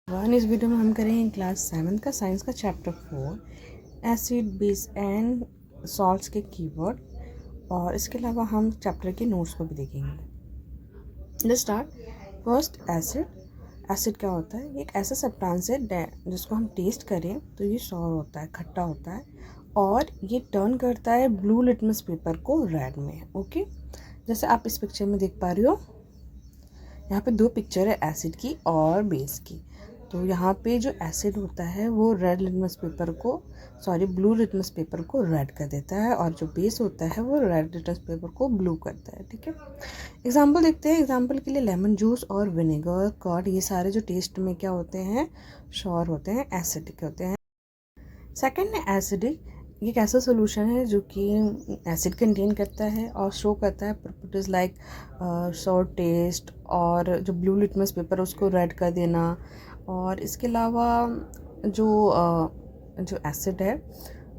इस वीडियो में हम करेंगे क्लास 7 का साइंस का chapter 4 acid base and salts के कीवर्ड। और इसके अलावा हम चैप्टर के नोट्स को भी देखेंगे। Let's start. फर्स्ट, एसिड क्या होता है? एक ऐसा सब्सटेंस है जिसको हम टेस्ट करें तो ये सॉर होता है, खट्टा होता है और ये टर्न करता है ब्लू लिटमस पेपर को रेड में। ओके, जैसे आप इस पिक्चर में देख पा रही हो, यहाँ पे दो पिक्चर है, एसिड की और बेस की। तो यहाँ पे जो एसिड होता है वो ब्लू लिटमस पेपर को रेड कर देता है और जो बेस होता है वो रेड लिटमस पेपर को ब्लू करता है। ठीक है, एग्जांपल देखते हैं। एग्जांपल के लिए लेमन जूस और विनेगर, कर्ड, ये सारे जो टेस्ट में क्या होते हैं, श्योर होते हैं, एसिडिक होते हैं। सेकेंड है एसिडिक। ये एक ऐसा सोल्यूशन है जो कि एसिड कंटेन करता है और शो करता है प्रॉपर्टीज लाइक सॉर टेस्ट और जो ब्लू लिटमस पेपर उसको रेड कर देना। और इसके अलावा जो एसिड है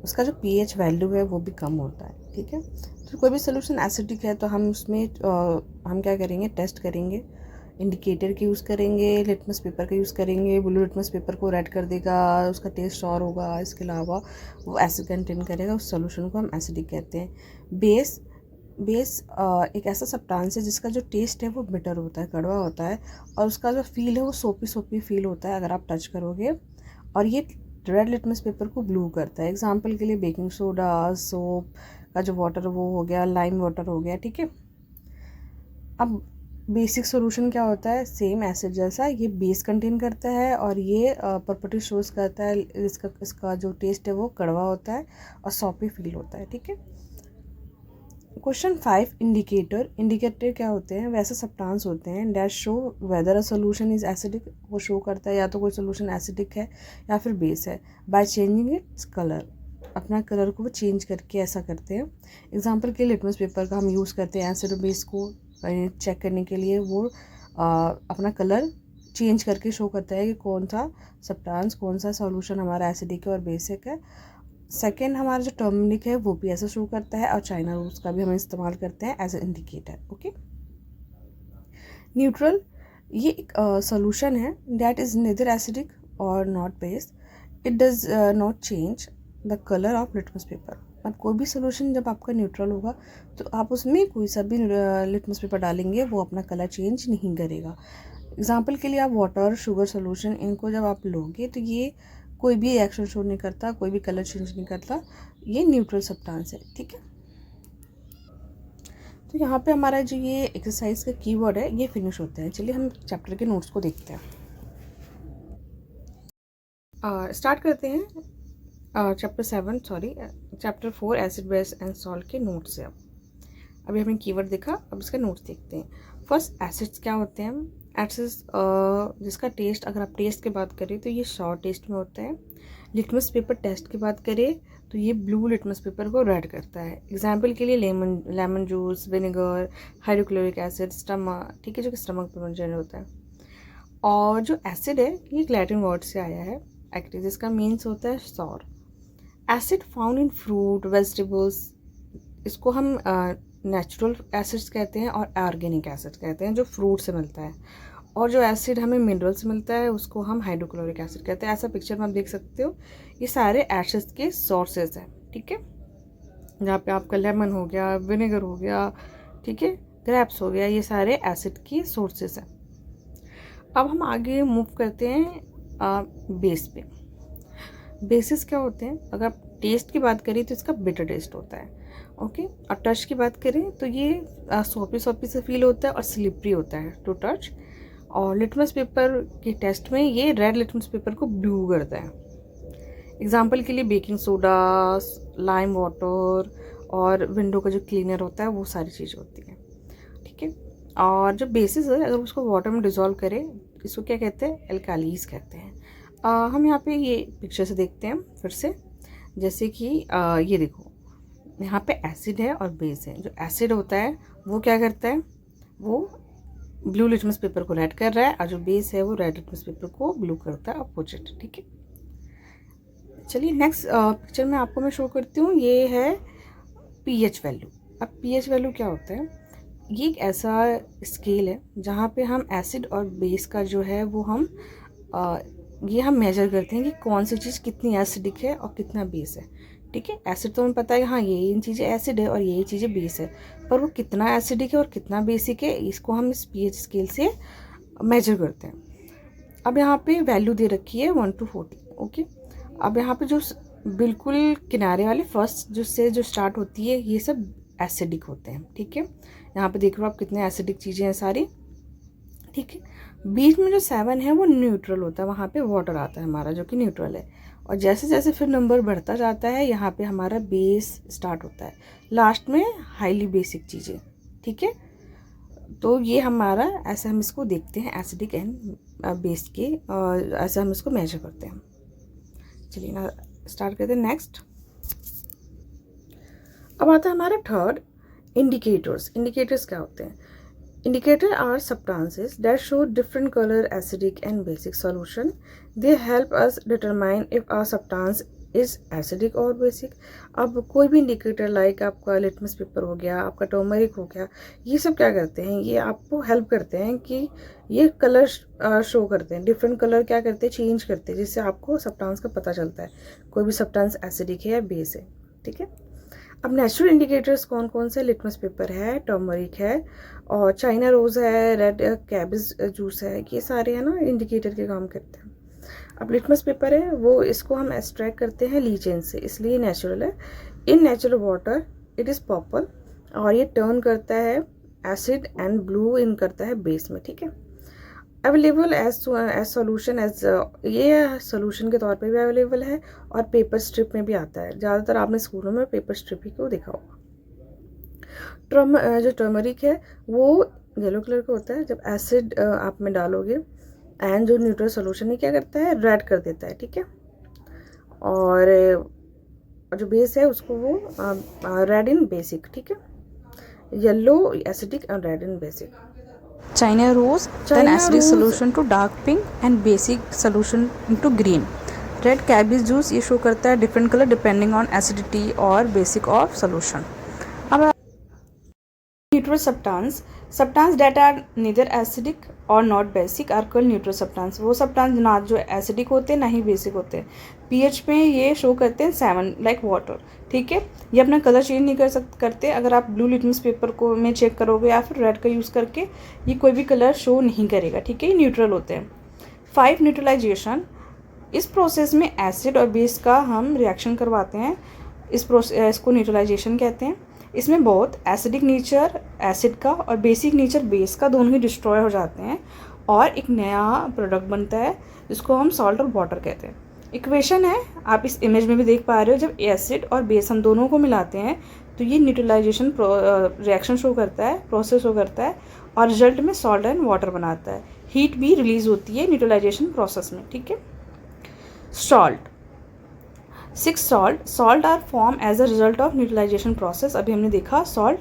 उसका जो पीएच वैल्यू है वो भी कम होता है। ठीक है, तो कोई भी सोल्यूशन एसिडिक है तो हम उसमें हम क्या करेंगे, टेस्ट करेंगे, इंडिकेटर की यूज़ करेंगे, लिटमस पेपर का यूज़ करेंगे। ब्लू लिटमस पेपर को रेड कर देगा, उसका टेस्ट और होगा। इसके अलावा वो एसिड कंटेन करेगा, उस सोल्यूशन को हम एसिडिक कहते हैं। बेस एक ऐसा सब्सटेंस है जिसका जो टेस्ट है वो बिटर होता है, कड़वा होता है और उसका जो फील है वो सोपी फील होता है अगर आप टच करोगे। और ये रेड लिटमस पेपर को ब्लू करता है। एग्जांपल के लिए बेकिंग सोडा, सोप का जो वाटर वो हो गया, लाइम वाटर हो गया। ठीक है, अब बेसिक सॉल्यूशन क्या होता है, सेम एसिड जैसा, ये बेस कंटेन करता है और ये प्रॉपर्टी शोज करता है। इसका जो टेस्ट है वो कड़वा होता है और सॉपी फील होता है। ठीक है, क्वेश्चन 5, इंडिकेटर क्या होते हैं? वैसे सब्सटेंस होते हैं that show whether a solution is acidic. वो शो करता है या तो कोई सॉल्यूशन एसिडिक है या फिर बेस है बाय चेंजिंग इट्स कलर। अपना कलर को वो चेंज करके ऐसा करते हैं। एग्जांपल के लिटमस पेपर का हम यूज़ करते हैं एसिड और बेस को चेक करने के लिए। वो अपना कलर चेंज करके शो करता है कि कौन सा सब्सटेंस, कौन सा सॉल्यूशन हमारा एसिडिक है और बेसिक है। सेकेंड, हमारा जो टर्मरिक है वो भी ऐसा शो करता है और चाइना रोज का भी हम इस्तेमाल करते हैं as a indicator. Okay, neutral, ये एक सॉल्यूशन है दैट इज नेदर एसिडिक और not base. It does not change the colour of litmus paper. अब कोई भी सोल्यूशन जब आपका न्यूट्रल होगा तो आप उसमें कोई सा भी लिटमस पेपर डालेंगे वो अपना कलर चेंज नहीं करेगा। एग्जाम्पल के लिए आप वाटर, शुगर सोल्यूशन, इनको जब आप लोगे तो ये कोई भी रिएक्शन शो नहीं करता, कोई भी कलर चेंज नहीं करता, ये न्यूट्रल सब्सटेंस है। ठीक है, तो यहाँ पे हमारा जो ये एक्सरसाइज का कीवर्ड है ये फिनिश होता है। चलिए हम चैप्टर के नोट्स को देखते हैं। स्टार्ट करते हैं chapter 4 acid base and salt के नोट्स से। अभी हमने कीवर्ड देखा, अब इसका नोट्स देखते हैं। फर्स्ट, एसिड्स क्या होते हैं? एसिड्स जिसका टेस्ट, अगर आप टेस्ट की बात करें तो ये शॉर्ट टेस्ट में होता है। लिटमस पेपर टेस्ट की बात करें तो ये ब्लू लिटमस पेपर को रेड करता है। एग्जाम्पल के लिए lemon juice, vinegar, hydrochloric acid, stomach, ठीक है, जो कि स्टमक पर जनरेट होता है। और जो एसिड है ये एक लैटिन वर्ड से आया है, एक्टिव, जिसका मीन्स होता है sour. Acid found in fruit, vegetables, इसको हम नेचुरल एसिड्स कहते हैं और ऑर्गेनिक एसिड कहते हैं, जो फ्रूट से मिलता है। और जो एसिड हमें मिनरल से मिलता है उसको हम हाइड्रोक्लोरिक एसिड कहते हैं। ऐसा पिक्चर में आप देख सकते हो, ये सारे एसिड्स के सोर्सेज हैं। ठीक है, जहाँ पे आपका लेमन हो गया, विनेगर हो गया, ठीक है, ग्रेप्स हो गया, ये सारे एसिड की सोर्सेज हैं। अब हम आगे मूव करते हैं बेस पे। बेसिस क्या होते हैं? अगर टेस्ट की बात करें तो इसका बिटर टेस्ट होता है। ओके, और टच की बात करें तो ये सॉपी से फील होता है और स्लिपरी होता है टू टच। और लिटमस पेपर के टेस्ट में ये रेड लिटमस पेपर को ब्लू करता है। एग्जाम्पल के लिए बेकिंग सोडा, लाइम वाटर और विंडो का जो क्लीनर होता है, वो सारी चीज़ होती है। ठीक है, और जो बेसिस है अगर उसको वाटर में डिज़ोल्व करें इसको क्या कहते हैं? एल्कालीज कहते हैं। हम यहाँ पे ये पिक्चर से देखते हैं फिर से। जैसे कि ये देखो, यहाँ पे एसिड है और बेस है। जो एसिड होता है वो क्या करता है, वो ब्लू लिटमस पेपर को रेड कर रहा है और जो बेस है वो रेड लिटमस पेपर को ब्लू करता है, अपोजिट। ठीक है, चलिए नेक्स्ट पिक्चर में आपको मैं शो करती हूँ। ये है पीएच वैल्यू। अब पीएच वैल्यू क्या होता है? ये एक ऐसा स्केल है जहाँ पे हम एसिड और बेस का जो है वो हम ये हम मेजर करते हैं कि कौन सी चीज़ कितनी एसिडिक है और कितना बेस है। ठीक है, एसिड तो हमें पता है हाँ ये इन चीज़ें एसिड है और ये चीज़ें बेस है, पर वो कितना एसिडिक है और कितना बेसिक है इसको हम इस pH स्केल से मेजर करते हैं। अब यहाँ पे वैल्यू दे रखी है 1 to 40। ओके, अब यहाँ पे जो बिल्कुल किनारे वाले फर्स्ट जो स्टार्ट होती है ये सब एसिडिक होते हैं। ठीक है, यहाँ पे देख लो आप कितने एसिडिक चीज़ें हैं सारी। ठीक है, बीच में जो 7 है वो न्यूट्रल होता है, वहाँ पे वाटर आता है हमारा जो कि न्यूट्रल है। और जैसे जैसे फिर नंबर बढ़ता जाता है यहाँ पे हमारा बेस स्टार्ट होता है, लास्ट में हाईली बेसिक चीज़ें। ठीक है, तो ये हमारा ऐसे हम इसको देखते हैं एसिडिक एंड बेस के, और ऐसे हम इसको मेजर करते हैं। चलिए ना स्टार्ट करते हैं नेक्स्ट। अब आता है हमारा थर्ड, इंडिकेटर्स। इंडिकेटर्स क्या होते हैं? Indicator are substances that show different color, acidic and basic solution. They help us determine if a substance is acidic or basic. अब कोई भी इंडिकेटर लाइक आपका लिटमस पेपर हो गया, आपका टर्मरिक हो गया, ये सब क्या करते हैं, ये आपको हेल्प करते हैं कि ये कलर शो करते हैं, डिफरेंट कलर क्या करते हैं, चेंज करते हैं, जिससे आपको सब्सटेंस का पता चलता है कोई भी सब्सटेंस एसिडिक है या बेस है। ठीक है, अब नेचुरल इंडिकेटर्स कौन कौन से? लिटमस पेपर है, टर्मरिक है और चाइना रोज़ है, रेड कैबेज जूस है, ये सारे है ना इंडिकेटर के काम करते हैं। अब लिटमस पेपर है वो इसको हम एक्सट्रैक्ट करते हैं लीचेन से, इसलिए नेचुरल है। In natural water it is purple और ये टर्न करता है एसिड एंड ब्लू इन करता है बेस में। ठीक है, अवेलेबल एज सोल्यूशन एज, ये सोल्यूशन के तौर पे भी अवेलेबल है और पेपर स्ट्रिप में भी आता है। ज़्यादातर आपने स्कूलों में पेपर स्ट्रिप ही को देखा होगा। जो टर्मरिक है वो येलो कलर का होता है, जब एसिड आप में डालोगे एंड जो न्यूट्रल सोल्यूशन है क्या करता है, रेड कर देता है। ठीक है, और जो बेस है उसको वो रेड इन बेसिक। ठीक है, yellow acidic and red in basic. China rose, then acidic solution to dark pink and basic solution into green. Red cabbage juice ये शो करता है different color depending on acidity और basic of solution. अब neutral substance that are neither acidic or not basic are called neutral substance. वो substance ना जो acidic होते हैं ना ही basic होते हैं, pH में ये शो करते हैं 7 like water. ठीक है, ये अपना कलर चेंज नहीं करते। अगर आप ब्लू लिटमस पेपर को में चेक करोगे या फिर रेड का यूज़ करके ये कोई भी कलर शो नहीं करेगा। ठीक है, ये न्यूट्रल होते हैं। 5 न्यूट्रलाइजेशन, इस प्रोसेस में एसिड और बेस का हम रिएक्शन करवाते हैं, इस प्रोसेस को न्यूट्रलाइजेशन कहते हैं। इसमें बहुत एसिडिक नेचर एसिड का और बेसिक नेचर बेस का दोनों ही डिस्ट्रॉय हो जाते हैं और एक नया प्रोडक्ट बनता है जिसको हम सॉल्ट और वाटर कहते हैं। इक्वेशन है, आप इस इमेज में भी देख पा रहे हो, जब एसिड और बेस हम दोनों को मिलाते हैं तो ये न्यूट्रलाइजेशन रिएक्शन शो करता है, प्रोसेस शो करता है और रिजल्ट में सॉल्ट एंड वाटर बनाता है। हीट भी रिलीज होती है न्यूट्रलाइजेशन प्रोसेस में। ठीक है, salt 6 salt are form as a result of neutralisation process. अभी हमने देखा सॉल्ट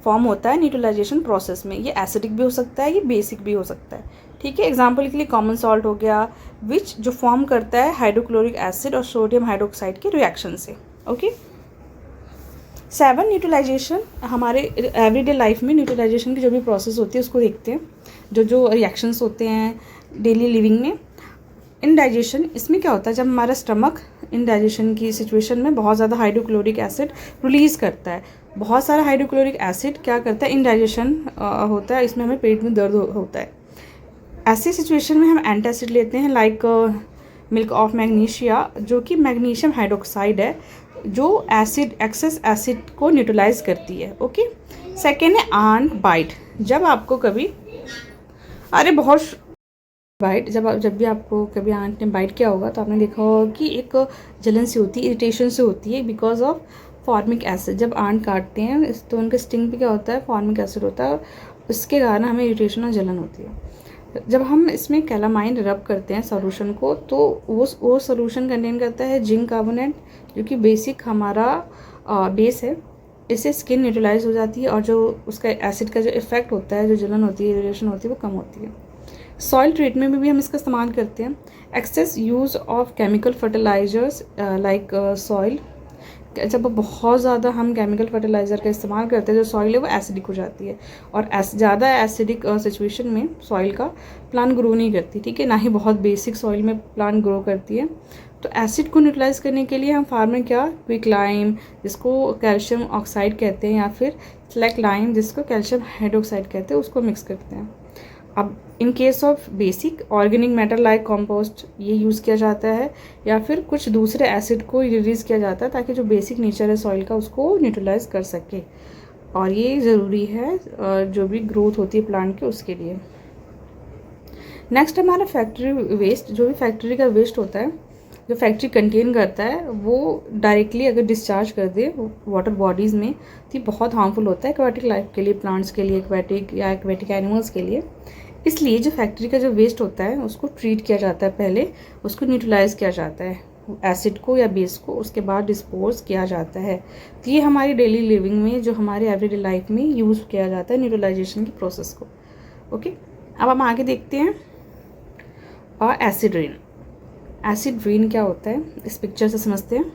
फॉर्म होता है न्यूट्रलाइजेशन प्रोसेस में, ये एसिडिक भी हो सकता है, ये बेसिक भी हो सकता है। ठीक है, एग्जाम्पल के लिए कॉमन सॉल्ट हो गया विच जो फॉर्म करता है हाइड्रोक्लोरिक एसिड और सोडियम हाइड्रोक्साइड के रिएक्शन से। ओके, 7 न्यूट्रलाइजेशन, हमारे एवरीडे लाइफ में न्यूट्रलाइजेशन की जो भी प्रोसेस होती है उसको देखते हैं, जो रिएक्शंस होते हैं डेली लिविंग में। इनडाइजेशन, इसमें क्या होता है, जब हमारा स्टमक इनडाइजेशन की सिचुएशन में बहुत ज़्यादा हाइड्रोक्लोरिक एसिड रिलीज़ करता है, बहुत सारा हाइड्रोक्लोरिक एसिड क्या करता है, इनडाइजेशन होता है, इसमें हमें पेट में दर्द होता है। ऐसी सिचुएशन में हम एंटासिड लेते हैं लाइक मिल्क ऑफ मैग्नीशिया, जो कि मैग्नीशियम हाइड्रोक्साइड है, जो एसिड एक्सेस एसिड को न्यूट्रलाइज करती है। ओके, सेकेंड है आंट बाइट, जब आपको कभी जब भी आपको कभी आंट ने बाइट किया होगा तो आपने देखा होगा कि एक जलन सी होती है, इरिटेशन से होती है बिकॉज ऑफ फॉर्मिक एसिड। जब आंट काटते हैं तो उनके स्टिंग पे क्या होता है, फॉर्मिक एसिड होता है, उसके कारण हमें इरिटेशन और जलन होती है। जब हम इसमें कैलामाइन रब करते हैं सॉल्यूशन को तो वो सॉल्यूशन कंटेन करता है जिंक कार्बोनेट, जो कि बेसिक हमारा बेस है। इससे स्किन न्यूट्रलाइज हो जाती है और जो उसका एसिड का जो इफेक्ट होता है, जो जलन होती है, इरिटेशन होती है, वो कम होती है। सॉइल ट्रीटमेंट में भी हम इसका इस्तेमाल करते हैं। Excess use of chemical fertilisers like soil जब बहुत ज़्यादा हम केमिकल फर्टिलाइज़र का इस्तेमाल करते हैं, जो सॉइल है वो एसिडिक हो जाती है, और ज़्यादा एसिडिक सिचुएशन में सॉइल का प्लांट ग्रो नहीं करती, ठीक है, ना ही बहुत बेसिक सॉइल में प्लांट ग्रो करती है। तो एसिड को न्यूट्रलाइज करने के लिए हम फार्म में क्या, क्विक लाइम जिसको कैल्शियम ऑक्साइड कहते हैं, या फिर स्लैक लाइम जिसको कैल्शियम हाइड्रोक्साइड कहते हैं, उसको मिक्स करते हैं। अब in case of basic organic matter like compost ये यूज़ किया जाता है, या फिर कुछ दूसरे एसिड को रिलीज़ किया जाता है ताकि जो बेसिक नेचर है सॉइल का उसको न्यूट्रलाइज कर सके, और ये ज़रूरी है जो भी ग्रोथ होती है प्लांट के उसके लिए। नेक्स्ट हमारा फैक्ट्री वेस्ट, जो भी फैक्ट्री का वेस्ट होता है, जो फैक्ट्री कंटेन करता है, वो डायरेक्टली अगर डिस्चार्ज कर दे वाटर बॉडीज़ में तो ये बहुत हार्मफुल होता है एक्वाटिक लाइफ के लिए, प्लांट्स के लिए, एक्वाटिक एनिमल्स के लिए। इसलिए जो फैक्ट्री का जो वेस्ट होता है उसको ट्रीट किया जाता है, पहले उसको न्यूट्रलाइज किया जाता है एसिड को या बेस को, उसके बाद डिस्पोज किया जाता है। तो ये हमारी डेली लिविंग में, जो हमारे एवरीडे लाइफ में यूज़ किया जाता है न्यूट्रलाइजेशन की प्रोसेस को। ओके, अब हम आगे देखते हैं और एसिड रेन। एसिड रेन क्या होता है इस पिक्चर से समझते हैं।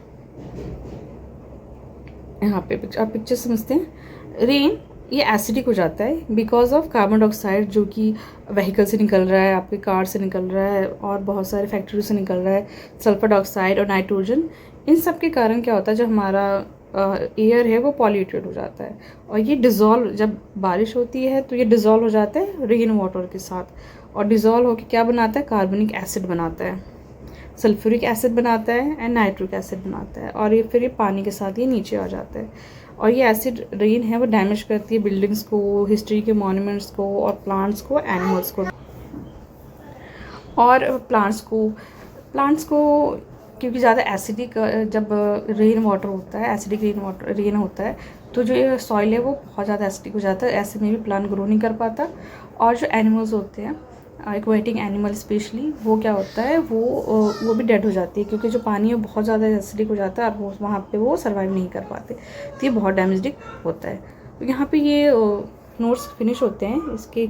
यहाँ पे आप पिक्चर समझते हैं। रेन ये एसिडिक हो जाता है बिकॉज ऑफ कार्बन डाइऑक्साइड जो कि व्हीकल से निकल रहा है, आपके कार से निकल रहा है, और बहुत सारे फैक्ट्री से निकल रहा है, सल्फर डाइऑक्साइड और नाइट्रोजन। इन सब के कारण क्या होता है, जो हमारा एयर है वो पॉल्यूटेड हो जाता है, और ये डिज़ोल्व, जब बारिश होती है तो ये डिज़ोल्व हो जाता है रेन वाटर के साथ, और डिज़ोल्व होकर क्या बनाता है, कार्बनिक एसिड बनाता है, सल्फ्यूरिक एसिड बनाता है एंड नाइट्रिक एसिड बनाता है, और ये फिर ये पानी के साथ ये नीचे आ जाता है। और ये एसिड रेन है वो डैमेज करती है बिल्डिंग्स को, हिस्ट्री के मॉन्यूमेंट्स को, और प्लांट्स को, एनिमल्स को। और प्लांट्स को क्योंकि ज़्यादा एसिडिक जब रेन वाटर होता है, एसिडिक रेन होता है, तो जो ये सॉइल है वो बहुत ज़्यादा एसिडिक हो जाता है, ऐसे में भी प्लांट ग्रो नहीं कर पाता। और जो एनिमल्स होते हैं, एक्वाटिक एनिमल स्पेशली, वो क्या होता है, वो भी डेड हो जाती है, क्योंकि जो पानी है बहुत ज़्यादा एसिडिक हो जाता है और वो वहाँ पे वो सर्वाइव नहीं कर पाते, तो ये बहुत डैमेजिक होता है। तो यहाँ पे ये नोट्स फिनिश होते हैं। इसके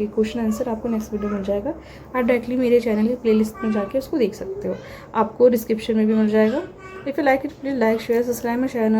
क्वेश्चन आंसर आपको नेक्स्ट वीडियो मिल जाएगा। आप डायरेक्टली मेरे चैनल की प्लेलिस्ट में जाके उसको देख सकते हो, आपको डिस्क्रिप्शन में भी मिल जाएगा। If you like it please like share subscribe my channel.